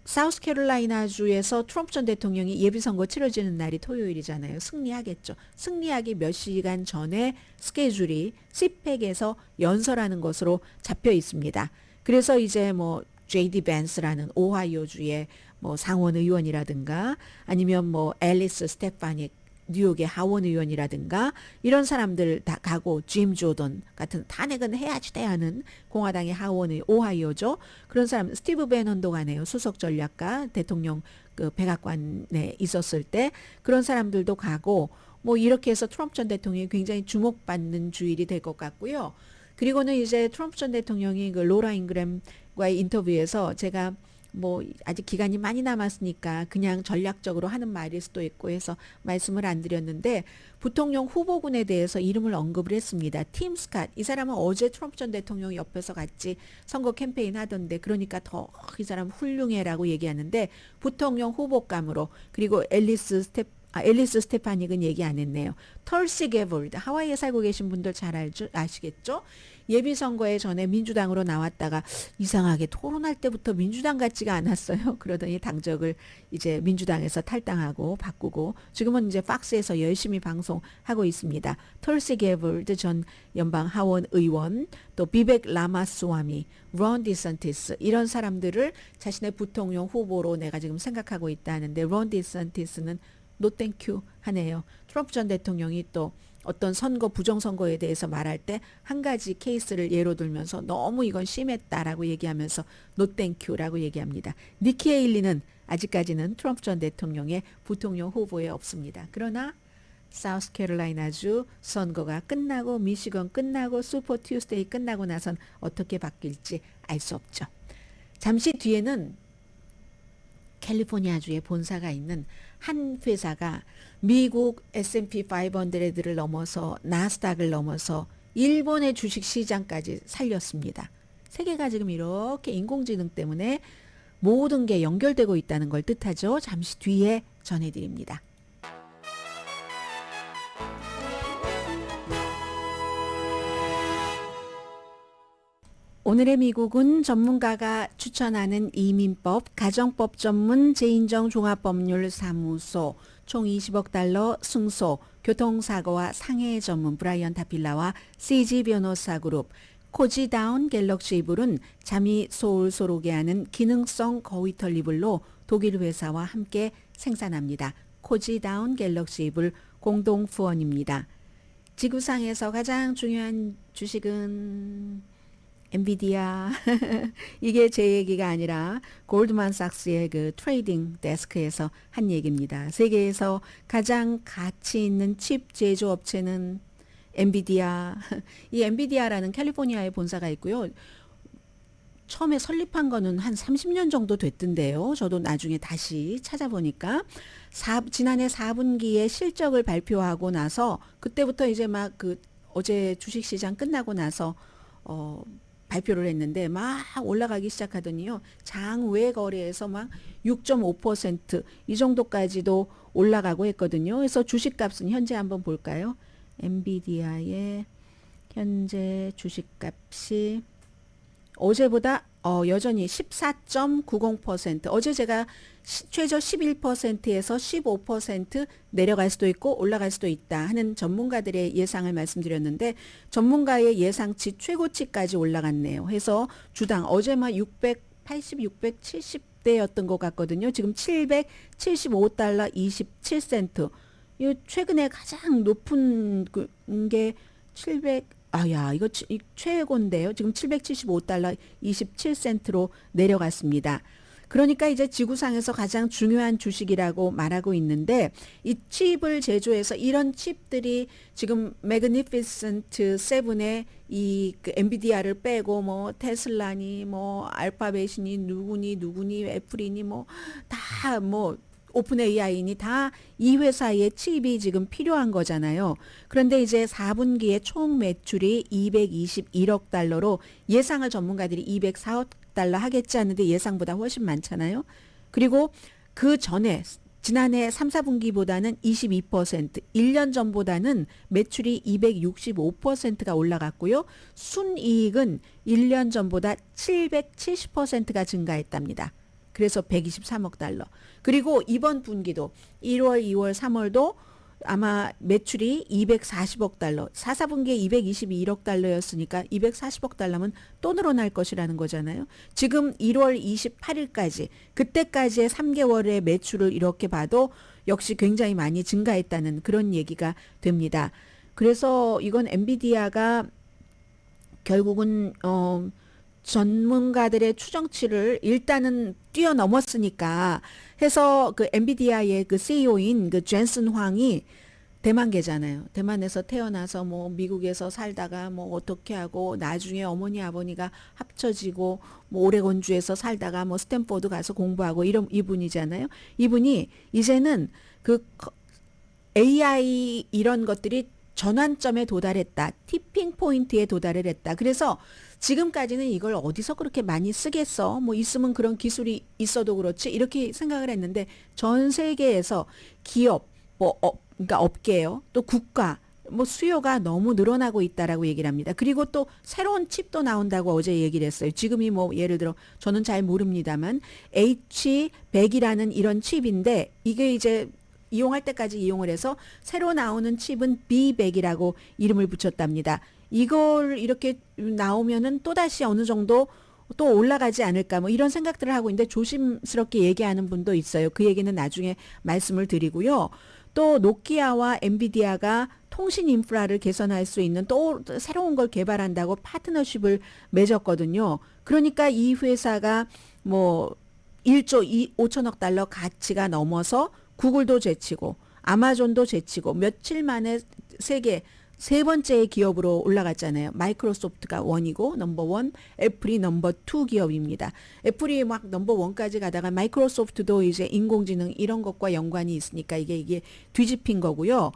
사우스캐롤라이나주에서 트럼프 전 대통령이 예비선거 치러지는 날이 토요일이잖아요. 승리하겠죠. 승리하기 몇 시간 전에 스케줄이 CPAC에서 연설하는 것으로 잡혀 있습니다. 그래서 이제 뭐 JD 벤스라는 오하이오주의 뭐 상원 의원이라든가 아니면 뭐 앨리스 스테파닉 뉴욕의 하원 의원이라든가 이런 사람들 다 가고 짐 조던 같은 탄핵은 해야지 돼 하는 공화당의 하원의 오하이오죠. 그런 사람 스티브 배넌도 가네요. 수석 전략가 대통령 그 백악관에 있었을 때 그런 사람들도 가고 뭐 이렇게 해서 트럼프 전 대통령이 굉장히 주목받는 주일이 될 것 같고요. 그리고는 이제 트럼프 전 대통령이 그 로라 잉그램과의 인터뷰에서 제가 뭐 아직 기간이 많이 남았으니까 그냥 전략적으로 하는 말일 수도 있고 해서 말씀을 안 드렸는데 부통령 후보군에 대해서 이름을 언급을 했습니다. 팀 스캇 이 사람은 어제 트럼프 전 대통령 옆에서 같이 선거 캠페인 하던데 그러니까 더 이 사람 훌륭해라고 얘기하는데 부통령 후보감으로 그리고 앨리스 스테파닉은 얘기 안 했네요. 털시 게볼드 하와이에 살고 계신 분들 잘 아시겠죠? 예비선거에 전에 민주당으로 나왔다가 이상하게 토론할 때부터 민주당 같지가 않았어요. 그러더니 당적을 이제 민주당에서 탈당하고 바꾸고 지금은 이제 팍스에서 열심히 방송하고 있습니다. 털시 게볼드 전 연방 하원 의원 또 비벡 라마스와미, 론 디선티스 이런 사람들을 자신의 부통령 후보로 내가 지금 생각하고 있다 하는데 론 디선티스는 노 땡큐 하네요. 트럼프 전 대통령이 또 어떤 선거 부정선거에 대해서 말할 때 한 가지 케이스를 예로 들면서 너무 이건 심했다라고 얘기하면서 노 땡큐라고 얘기합니다. 니키 헤일리는 아직까지는 트럼프 전 대통령의 부통령 후보에 없습니다. 그러나 사우스캐롤라이나주 선거가 끝나고 미시건 끝나고 슈퍼 튜스데이 끝나고 나선 어떻게 바뀔지 알 수 없죠. 잠시 뒤에는 캘리포니아주에 본사가 있는 한 회사가 미국 S&P 500를 넘어서 나스닥을 넘어서 일본의 주식시장까지 살렸습니다. 세계가 지금 이렇게 인공지능 때문에 모든 게 연결되고 있다는 걸 뜻하죠. 잠시 뒤에 전해드립니다. 오늘의 미국은 전문가가 추천하는 이민법, 가정법 전문 제인정 종합법률사무소, 총 20억 달러 승소, 교통사고와 상해 전문 브라이언 타필라와 CG 변호사 그룹, 코지다운 갤럭시 이불은 잠이 솔솔 오게 하는 기능성 거위털 이불로 독일 회사와 함께 생산합니다. 코지다운 갤럭시 이불 공동 후원입니다. 지구상에서 가장 중요한 주식은 엔비디아 이게 제 얘기가 아니라 골드만삭스의 그 트레이딩 데스크에서 한 얘기입니다. 세계에서 가장 가치 있는 칩 제조업체는 엔비디아. 이 엔비디아라는 캘리포니아에 본사가 있고요. 처음에 설립한 거는 한 30년 정도 됐던데요. 저도 나중에 다시 찾아보니까 지난해 4분기에 실적을 발표하고 나서 그때부터 이제 막 어제 주식시장 끝나고 나서 발표를 했는데 막 올라가기 시작하더니요. 장외 거래에서 막 6.5%이 정도까지도 올라가고 했거든요. 그래서 주식값은 현재 한번 볼까요? 엔비디아의 현재 주식값이 어제보다 여전히 14.90%. 어제 제가 최저 11%에서 15% 내려갈 수도 있고 올라갈 수도 있다 하는 전문가들의 예상을 말씀드렸는데 전문가의 예상치 최고치까지 올라갔네요. 해서 주당 어제 막 680, 670대였던 것 같거든요. 지금 775달러 27센트. 이 최근에 가장 높은 게 700 이거 최고인데요. 지금 775달러 27센트로 내려갔습니다. 그러니까 이제 지구상에서 가장 중요한 주식이라고 말하고 있는데 이 칩을 제조해서 이런 칩들이 지금 매그니피센트 7의 엔비디아를 빼고 뭐 테슬라니 뭐 알파벳이니 누구니 애플이니 뭐 다 오픈 AI니 다 이 회사의 칩이 지금 필요한 거잖아요. 그런데 이제 4분기에 총 매출이 221억 달러로 예상을 전문가들이 204억 달러 하겠지 하는데 예상보다 훨씬 많잖아요. 그리고 그 전에 지난해 3, 4분기보다는 22%, 1년 전보다는 매출이 265%가 올라갔고요. 순이익은 1년 전보다 770%가 증가했답니다. 그래서 123억 달러. 그리고 이번 분기도 1월, 2월, 3월도 아마 매출이 240억 달러. 4, 4분기에 221억 달러였으니까 240억 달러면 또 늘어날 것이라는 거잖아요. 지금 1월 28일까지 그때까지의 3개월의 매출을 이렇게 봐도 역시 굉장히 많이 증가했다는 그런 얘기가 됩니다. 그래서 이건 엔비디아가 결국은 전문가들의 추정치를 일단은 뛰어넘었으니까 해서 그 엔비디아의 그 CEO인 그 젠슨 황이 대만계잖아요. 대만에서 태어나서 뭐 미국에서 살다가 뭐 어떻게 하고 나중에 어머니 아버니가 합쳐지고 뭐 오레곤주에서 살다가 뭐 스탠포드 가서 공부하고 이런 이분이잖아요. 이분이 이제는 그 AI 이런 것들이 전환점에 도달했다. 티핑 포인트에 도달을 했다. 그래서 지금까지는 이걸 어디서 그렇게 많이 쓰겠어? 뭐 있으면 그런 기술이 있어도 그렇지. 이렇게 생각을 했는데 전 세계에서 기업, 그러니까 업계요. 또 국가, 뭐 수요가 너무 늘어나고 있다라고 얘기를 합니다. 그리고 또 새로운 칩도 나온다고 어제 얘기를 했어요. 지금이 뭐 예를 들어 저는 잘 모릅니다만 H100이라는 이런 칩인데 이게 이제 이용할 때까지 이용을 해서 새로 나오는 칩은 B100이라고 이름을 붙였답니다. 이걸 이렇게 나오면은 또다시 어느 정도 또 올라가지 않을까 뭐 이런 생각들을 하고 있는데 조심스럽게 얘기하는 분도 있어요. 그 얘기는 나중에 말씀을 드리고요. 또 노키아와 엔비디아가 통신 인프라를 개선할 수 있는 또 새로운 걸 개발한다고 파트너십을 맺었거든요. 그러니까 이 회사가 뭐 1조 5천억 달러 가치가 넘어서 구글도 제치고 아마존도 제치고 며칠 만에 세계 세 번째의 기업으로 올라갔잖아요. 마이크로소프트가 원이고 넘버원, 애플이 넘버2 기업입니다. 애플이 막 넘버1까지 가다가 마이크로소프트도 이제 인공지능 이런 것과 연관이 있으니까 이게 뒤집힌 거고요.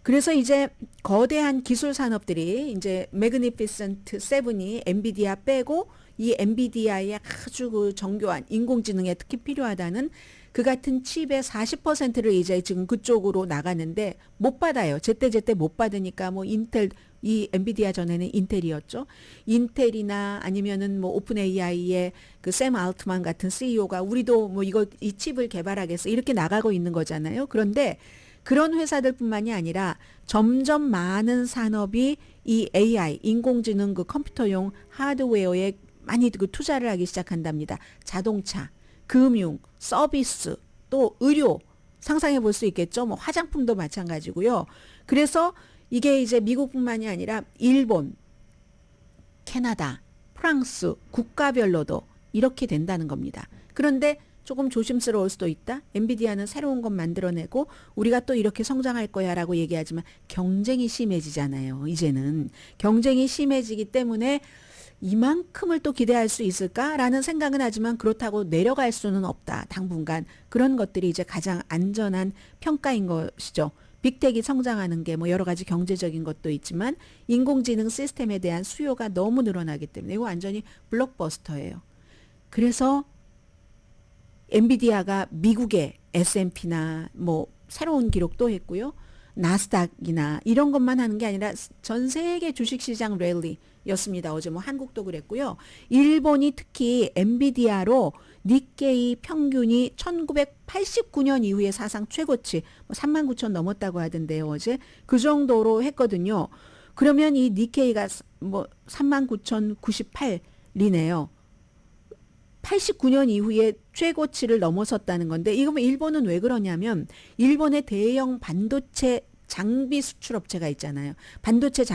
그래서 이제 거대한 기술 산업들이 이제 매그니피센트 7이 엔비디아 빼고 이 엔비디아의 아주 그 정교한 인공지능에 특히 필요하다는 그 같은 칩의 40%를 이제 지금 그쪽으로 나가는데 못 받아요. 제때 못 받으니까 뭐 인텔, 이 엔비디아 전에는 인텔이었죠. 인텔이나 아니면은 뭐 오픈 AI의 그 샘 알트만 같은 CEO가 우리도 뭐 이 칩을 개발하겠어 이렇게 나가고 있는 거잖아요. 그런데 그런 회사들뿐만이 아니라 점점 많은 산업이 이 AI, 인공지능 그 컴퓨터용 하드웨어에 많이 그 투자를 하기 시작한답니다. 자동차, 금융, 서비스, 또 의료 상상해 볼 수 있겠죠. 뭐 화장품도 마찬가지고요. 그래서 이게 이제 미국뿐만이 아니라 일본, 캐나다, 프랑스 국가별로도 이렇게 된다는 겁니다. 그런데 조금 조심스러울 수도 있다. 엔비디아는 새로운 것 만들어내고 우리가 또 이렇게 성장할 거야 라고 얘기하지만 경쟁이 심해지잖아요. 이제는 경쟁이 심해지기 때문에 이만큼을 또 기대할 수 있을까라는 생각은 하지만 그렇다고 내려갈 수는 없다. 당분간 그런 것들이 이제 가장 안전한 평가인 것이죠. 빅텍이 성장하는 게 뭐 여러 가지 경제적인 것도 있지만 인공지능 시스템에 대한 수요가 너무 늘어나기 때문에 이거 완전히 블록버스터예요. 그래서 엔비디아가 미국의 S&P나 뭐 새로운 기록도 했고요. 나스닥이나 이런 것만 하는 게 아니라 전 세계 주식시장 랠리였습니다. 어제 뭐 한국도 그랬고요. 일본이 특히 엔비디아로 니케이 평균이 1989년 이후에 사상 최고치 39,000 넘었다고 하던데요. 어제 그 정도로 했거든요. 그러면 이 니케이가 뭐 39,098이네요. 89년 이후에 최고치를 넘어섰다는 건데 이거 일본은 왜 그러냐면 일본의 대형 반도체 장비 수출업체가 있잖아요.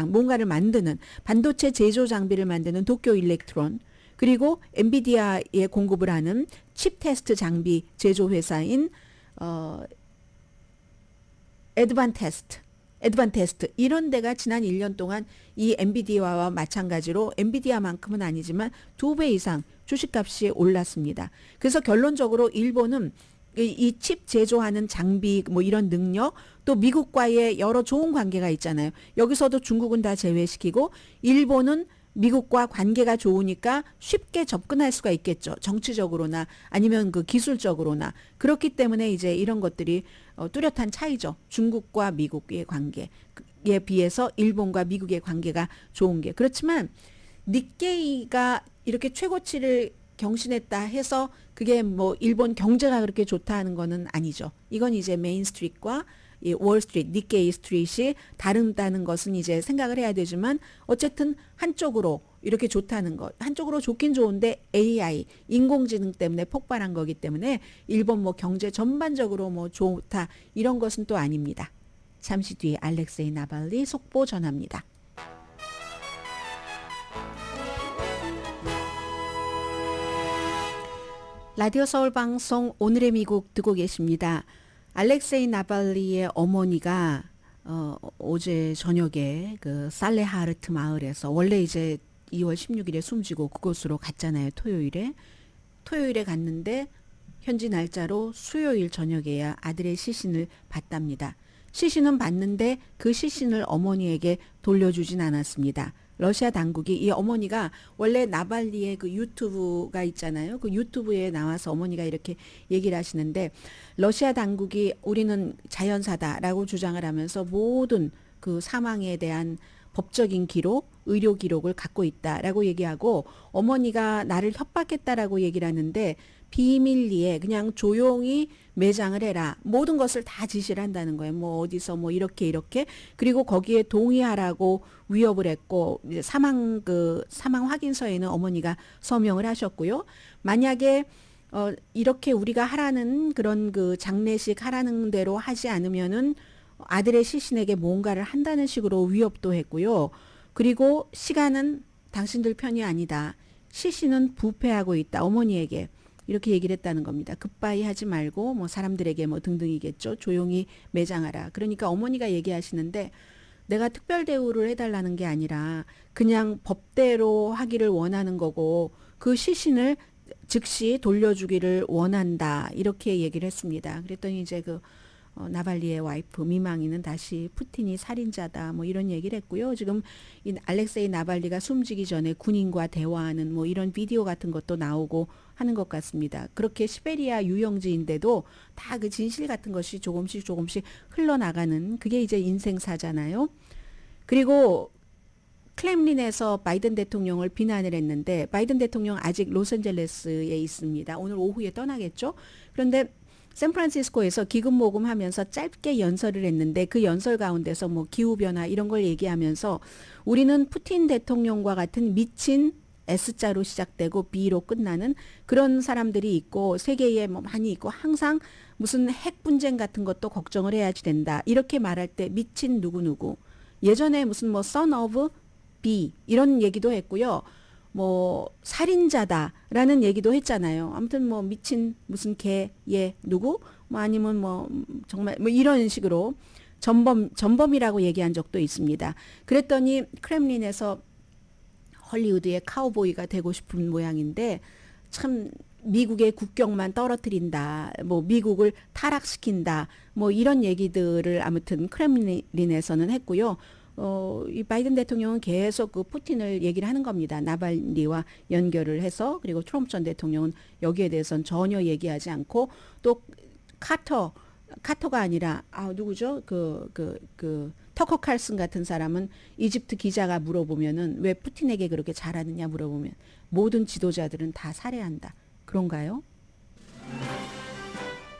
뭔가를 만드는 반도체 제조 장비를 만드는 도쿄 일렉트론 그리고 엔비디아에 공급을 하는 칩 테스트 장비 제조 회사인 애드반테스트 이런 데가 지난 1년 동안 이 엔비디아와 마찬가지로 엔비디아만큼은 아니지만 2배 이상 주식값이 올랐습니다. 그래서 결론적으로 일본은 이 칩 제조하는 장비 뭐 이런 능력 또 미국과의 여러 좋은 관계가 있잖아요. 여기서도 중국은 다 제외시키고 일본은 미국과 관계가 좋으니까 쉽게 접근할 수가 있겠죠. 정치적으로나 아니면 그 기술적으로나. 그렇기 때문에 이제 이런 것들이 뚜렷한 차이죠. 중국과 미국의 관계에 비해서 일본과 미국의 관계가 좋은 게. 그렇지만 니케이가 이렇게 최고치를 경신했다 해서 그게 뭐 일본 경제가 그렇게 좋다 하는 거는 아니죠. 이건 이제 메인스트리트과 이 월스트리트, 니케이 스트리트이 다른다는 것은 이제 생각을 해야 되지만 어쨌든 한쪽으로 이렇게 좋다는 것. 한쪽으로 좋긴 좋은데 AI, 인공지능 때문에 폭발한 거기 때문에 일본 뭐 경제 전반적으로 뭐 좋다 이런 것은 또 아닙니다. 잠시 뒤에 알렉세이 나발리 속보 전합니다. 라디오 서울 방송 오늘의 미국 듣고 계십니다. 알렉세이 나발리의 어머니가 어제 저녁에 그 살레하르트 마을에서 원래 이제 2월 16일에 숨지고 그곳으로 갔잖아요. 토요일에 갔는데 현지 날짜로 수요일 저녁에야 아들의 시신을 봤답니다. 시신은 봤는데 그 시신을 어머니에게 돌려주진 않았습니다. 러시아 당국이 이 어머니가 원래 나발리의 그 유튜브가 있잖아요. 그 유튜브에 나와서 어머니가 이렇게 얘기를 하시는데 러시아 당국이 우리는 자연사다라고 주장을 하면서 모든 그 사망에 대한 법적인 기록, 의료 기록을 갖고 있다라고 얘기하고 어머니가 나를 협박했다라고 얘기를 하는데 비밀리에 그냥 조용히 매장을 해라. 모든 것을 다 지시를 한다는 거예요. 뭐 어디서 뭐 이렇게 그리고 거기에 동의하라고 위협을 했고 이제 사망 확인서에는 어머니가 서명을 하셨고요. 만약에 이렇게 우리가 하라는 그런 그 장례식 하라는 대로 하지 않으면은 아들의 시신에게 뭔가를 한다는 식으로 위협도 했고요. 그리고 시간은 당신들 편이 아니다. 시신은 부패하고 있다. 어머니에게. 이렇게 얘기를 했다는 겁니다. 급바이 하지 말고 뭐 사람들에게 뭐 등등이겠죠. 조용히 매장하라. 그러니까 어머니가 얘기하시는데 내가 특별 대우를 해달라는 게 아니라 그냥 법대로 하기를 원하는 거고 그 시신을 즉시 돌려주기를 원한다. 이렇게 얘기를 했습니다. 그랬더니 이제 나발리의 와이프 미망이는 다시 푸틴이 살인자다 뭐 이런 얘기를 했고요. 지금 이 알렉세이 나발리가 숨지기 전에 군인과 대화하는 뭐 이런 비디오 같은 것도 나오고 하는 것 같습니다. 그렇게 시베리아 유영지인데도 다 그 진실 같은 것이 조금씩 흘러나가는 그게 이제 인생사잖아요. 그리고 클렘린에서 바이든 대통령을 비난을 했는데 바이든 대통령 아직 로스앤젤레스에 있습니다. 오늘 오후에 떠나겠죠. 그런데 샌프란시스코에서 기금 모금하면서 짧게 연설을 했는데 그 연설 가운데서 뭐 기후변화 이런 걸 얘기하면서 우리는 푸틴 대통령과 같은 미친 S자로 시작되고 B로 끝나는 그런 사람들이 있고 세계에 뭐 많이 있고 항상 무슨 핵 분쟁 같은 것도 걱정을 해야지 된다. 이렇게 말할 때 미친 누구누구. 예전에 무슨 뭐 son of B 이런 얘기도 했고요. 뭐 살인자다라는 얘기도 했잖아요. 아무튼 뭐 미친 무슨 얘 누구 뭐 아니면 뭐 정말 뭐 이런 식으로 전범이라고 얘기한 적도 있습니다. 그랬더니 크렘린에서 헐리우드의 카우보이가 되고 싶은 모양인데 참 미국의 국경만 떨어뜨린다, 뭐 미국을 타락시킨다, 뭐 이런 얘기들을 아무튼 크렘린에서는 했고요. 이 바이든 대통령은 계속 그 푸틴을 얘기를 하는 겁니다. 나발리와 연결을 해서. 그리고 트럼프 전 대통령은 여기에 대해서는 전혀 얘기하지 않고, 또 카터가 아니라 누구죠? 터커 칼슨 같은 사람은 이집트 기자가 물어보면은 왜 푸틴에게 그렇게 잘하느냐 물어보면 모든 지도자들은 다 살해한다. 그런가요?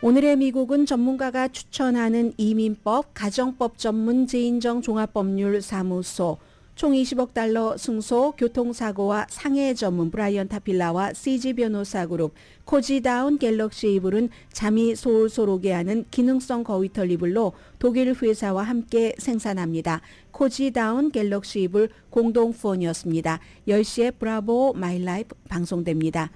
오늘의 미국은 전문가가 추천하는 이민법, 가정법 전문 재인정 종합법률사무소, 총 20억 달러 승소, 교통사고와 상해 전문 브라이언 타필라와 CG 변호사 그룹, 코지다운 갤럭시 이불은 잠이 솔솔 오게 하는 기능성 거위털 이불로 독일 회사와 함께 생산합니다. 코지다운 갤럭시 이불 공동 후원이었습니다. 10시에 브라보 마이 라이프 방송됩니다.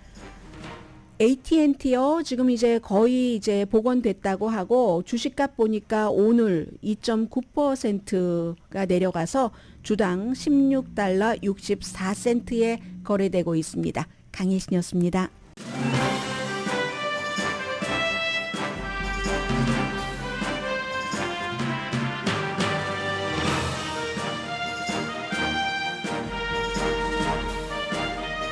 AT&T요. 지금 이제 거의 이제 복원됐다고 하고 주식값 보니까 오늘 2.9%가 내려가서 주당 16달러 64센트에 거래되고 있습니다. 강혜신이었습니다.